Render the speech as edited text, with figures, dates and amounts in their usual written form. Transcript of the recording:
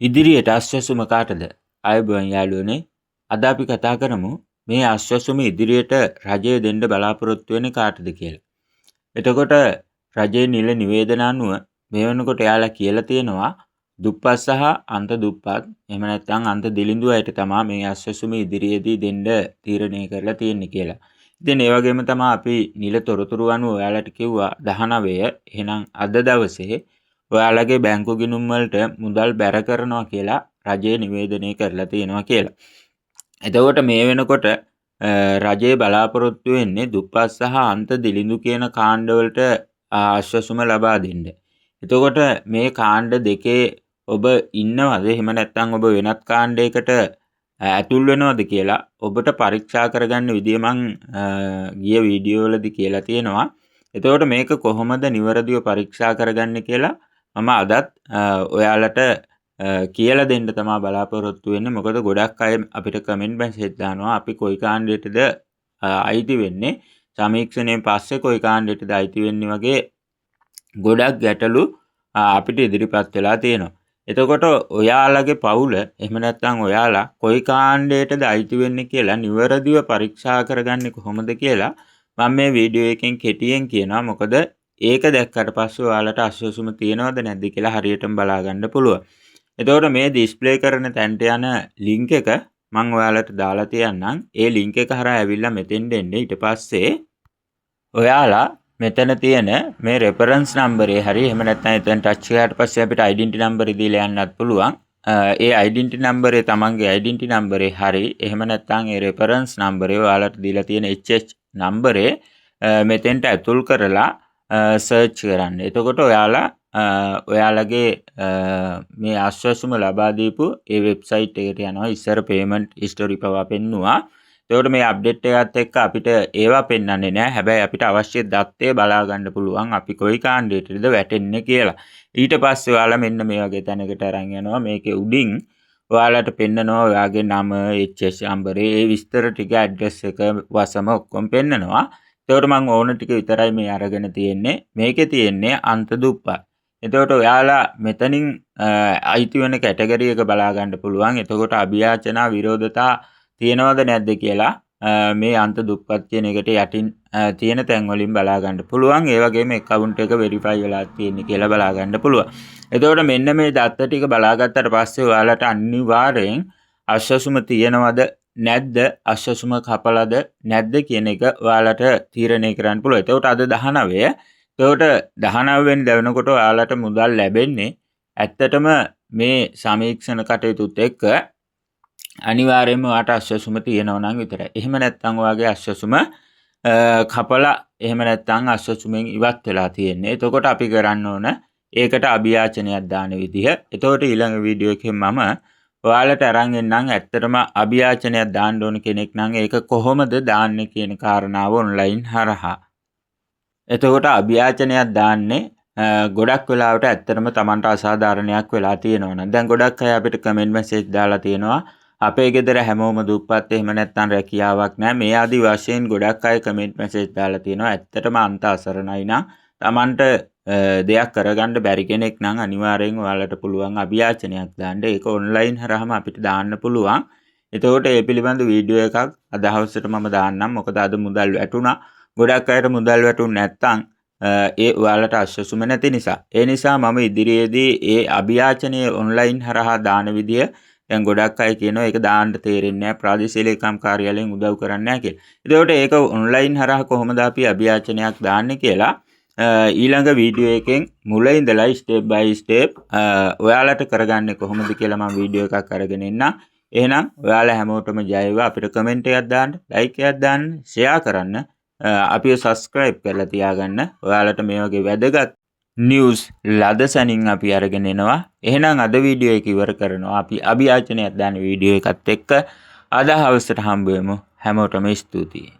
ඉදිරියට අස්වැසුම කාටද? ආයුබෝවන් යාළුවනේ. අද අපි කතා කරමු මේ අස්වැසුම ඉදිරියට රජය දෙන්න බලාපොරොත්තු වෙන්නේ කාටද කියලා. එතකොට රජයේ නිල නිවේදන අනුව මේ වෙනකොට එයාලා කියලා තියෙනවා දුප්පත් සහ අන්ත දුප්පත් එහෙම නැත්නම් අන්ත දිලිඳු අයට තමයි මේ අස්වැසුම ඉදිරියේදී දෙන්න තීරණය කරලා තියෙන්නේ කියලා. ඉතින් ඒ වගේම තමයි අපි නිල තොරතුරු අනුව ඔයාලට කිව්වා 19 එහෙනම් අද දවසේ ඔයාලගේ බැංකු ගිණුම් වලට මුදල් බැර කරනවා කියලා රජය නිවේදනය කරලා තියෙනවා කියලා. එතකොට මේ වෙනකොට රජයේ බලාපොරොත්තු වෙන්නේ දුප්පත් සහ අන්ත දිලිඳු කියන කාණ්ඩ වලට ආශ්වාසුම ලබා දෙන්න. එතකොට මේ කාණ්ඩ දෙකේ ඔබ ඉන්නවද? එහෙම නැත්නම් ඔබ වෙනත් කාණ්ඩයකට ඇතුල් වෙනවද කියලා ඔබට පරීක්ෂා කරගන්න විදිය මං ගිය වීඩියෝ වලදී කියලා තියෙනවා. එතකොට මේක කොහොමද නිවැරදිව පරීක්ෂා කරගන්නේ කියලා මම අදත් ඔයාලට කියලා දෙන්න තමයි බලාපොරොත්තු වෙන්නේ. මොකද ගොඩක් අය අපිට කමෙන්ට් මැසේජ් දානවා අපි කොයි කාණ්ඩයටද අයිති වෙන්නේ, සමීක්ෂණයෙන් පස්සේ කොයි කාණ්ඩයටද අයිති වෙන්නේ වගේ ගොඩක් ගැටලු අපිට ඉදිරිපත් වෙලා තියෙනවා. එතකොට ඔයාලගේ පවුල එහෙම නැත්නම් ඔයාලා කොයි කාණ්ඩයටද අයිති වෙන්නේ කියලා නිවැරදිව පරීක්ෂා කරගන්නේ කොහොමද කියලා මම මේ වීඩියෝ එකෙන් කෙටියෙන් කියනවා. මොකද ඒක දැක්කට පස්සේ ඔයාලට අස්වැසුම තියෙනවද නැද්ද කියලා හරියටම බලා ගන්න පුළුවන්. එතකොට මේ ඩිස්ප්ලේ කරන තැනට යන ලින්ක් එක මම ඔයාලට දාලා තියන්නම්. ඒ ලින්ක් එක හරහා ඇවිල්ලා මෙතෙන්ට එන්න. ඊට පස්සේ ඔයාලා මෙතන තියෙන මේ රෙෆරන්ස් නම්බරේ හරි එහෙම නැත්නම් එතන ටච් කරාට පස්සේ අපිට ඩෙන්ටිටි නම්බරේ දීලා යන්නත් පුළුවන්. ඒ ඩෙන්ටිටි නම්බරේ තමන්ගේ ඩෙන්ටිටි නම්බරේ හරි එහෙම නැත්නම් ඒ රෙෆරන්ස් නම්බරේ ඔයාලට දීලා තියෙන HH නම්බරේ මෙතෙන්ට ඇතුල් කරලා සර්ච් කරන්න. එතකොට ඔයාලගේ මේ අස්වැසුම ලබා දීපු ඒ වෙබ්සයිට් එකට යනවා. ඉස්සර පේමන්ට් හිස්ටරි පවා පෙන්නුවා. එතකොට මේ අප්ඩේට් එකත් එක්ක අපිට ඒවා පෙන්වන්නේ නැහැ. හැබැයි අපිට අවශ්‍ය දත්තය බලා ගන්න පුළුවන් අපි කොයි කාණ්ඩයටද වැටෙන්නේ කියලා. ඊට පස්සේ ඔයාලා මෙන්න මේ වගේ තැනකට අරන් යනවා. මේකේ උඩින් ඔයාලට පෙන්නනවා ඔයාගේ නම, HH නම්බරේ, ඒ විස්තර ටික, ඇඩ්‍රස් එක, වසම ඔක්කොම පෙන්නනවා. එතකොට මම ඕන ටික විතරයි මේ අරගෙන තියෙන්නේ. මේකේ තියෙන්නේ අන්ත දුප්පත්. එතකොට ඔයාලා මෙතනින් අයිති වෙන කැටගරි එක බලා ගන්න පුළුවන්. එතකොට අභියාචනා විරෝධතා තියෙනවද නැද්ද කියලා මේ අන්ත දුප්පත් කියන එකට යටින් තියෙන තැන් වලින් බලා ගන්න පුළුවන්. ඒ වගේම account එක verify වෙලා තියෙන්නේ කියලා බලා ගන්න පුළුවන්. එතකොට මෙන්න මේ දත්ත ටික බලාගත්තට පස්සේ ඔයාලට අනිවාර්යෙන් අස්වැසුම තියෙනවද නැද්ද, අස්වැසුම කපලාද නැද්ද කියන එක ඔයාලට තීරණය කරන්න පුළුවන්. එතකොට අද 19. එතකොට 19 වෙනිදා වෙනකොට ඔයාලට මුදල් ලැබෙන්නේ ඇත්තටම මේ සමීක්ෂණ කටයුතුත් එක්ක අනිවාර්යයෙන්ම ඔයාට අස්වැසුම තියෙනවා නම් විතරයි. එහෙම නැත්නම් ඔයාගේ අස්වැසුම කපලා එහෙම නැත්නම් අස්වැසුමෙන් ඉවත් වෙලා තියෙන්නේ. එතකොට අපි කරන්න ඕන ඒකට අභියාචනයක් දාන විදිහ. එතකොට ඊළඟ වීඩියෝ එකෙන් මම ඔයාලට අරන් එන්නම් ඇත්තටම අභියාචනයක් දාන්න ඕන කෙනෙක් නම් ඒක කොහොමද දාන්නේ කියන කාරණාව ඔන්ලයින් හරහා. එතකොට අභියාචනයක් දාන්නේ ගොඩක් වෙලාවට ඇත්තටම Tamanට අසාධාරණයක් වෙලා තියෙනවා නම් දැන් ගොඩක් අය අපිට කමෙන්ට් මැසේජ් දාලා තියෙනවා අපේ ගෙදර හැමෝම දුප්පත් එහෙම නැත්නම් රැකියාවක් නැහැ. මේ ආදි වශයෙන් ගොඩක් අය කමෙන්ට් මැසේජ් දාලා තියෙනවා. ඇත්තටම අන්ත අසරණයි නම් Tamanට දෙයක් කරගන්න බැරි කෙනෙක් නම් අනිවාර්යෙන් ඔයාලට පුළුවන් අභියාචනයක් දාන්න. ඒක ඔන්ලයින් හරහාම අපිට දාන්න පුළුවන්. එතකොට ඒ පිළිබඳ වීඩියෝ එකක් අද හවසට මම දාන්නම්. මොකද අද මුදල් වැටුණා. ගොඩක් අයට මුදල් වැටුනේ නැත්නම් ඒ ඔයාලට අස්වැසුම නැති නිසා. ඒ නිසා මම ඉදිරියේදී ඒ අභියාචනය ඔන්ලයින් හරහා දාන විදිය දැන් ගොඩක් අය කියනවා ඒක දාන්න තේරෙන්නේ නැහැ, ප්‍රාදේශීය ලේකම් කාර්යාලයෙන් උදව් කරන්නේ නැහැ කියලා. එතකොට ඒක ඔන්ලයින් හරහා කොහොමද අපි අභියාචනයක් දාන්නේ කියලා ඊළඟ වීඩියෝ එකෙන් මුල ඉඳලා ස්ටෙප් බයි ස්ටෙප් ඔයාලට කරගන්නේ කොහොමද කියලා මම වීඩියෝ එකක් අරගෙන එන්නම්. එහෙනම් ඔයාලා හැමෝටම ජය වේවා. අපිට කමෙන්ට් එකක් දාන්න, ලයික් එකක් දාන්න, ෂෙයා කරන්න, අපිව සබ්ස්ක්‍රයිබ් කරලා තියාගන්න. ඔයාලට මේ වගේ වැදගත් නිවුස් ලදසනින් අපි අරගෙන එනවා. එහෙනම් අද වීඩියෝ එක ඉවර කරනවා. අපි අභියාචනයක් දාන වීඩියෝ එකත් එක්ක අද හවසට හම්බ වෙමු. හැමෝටම ස්තුතියි.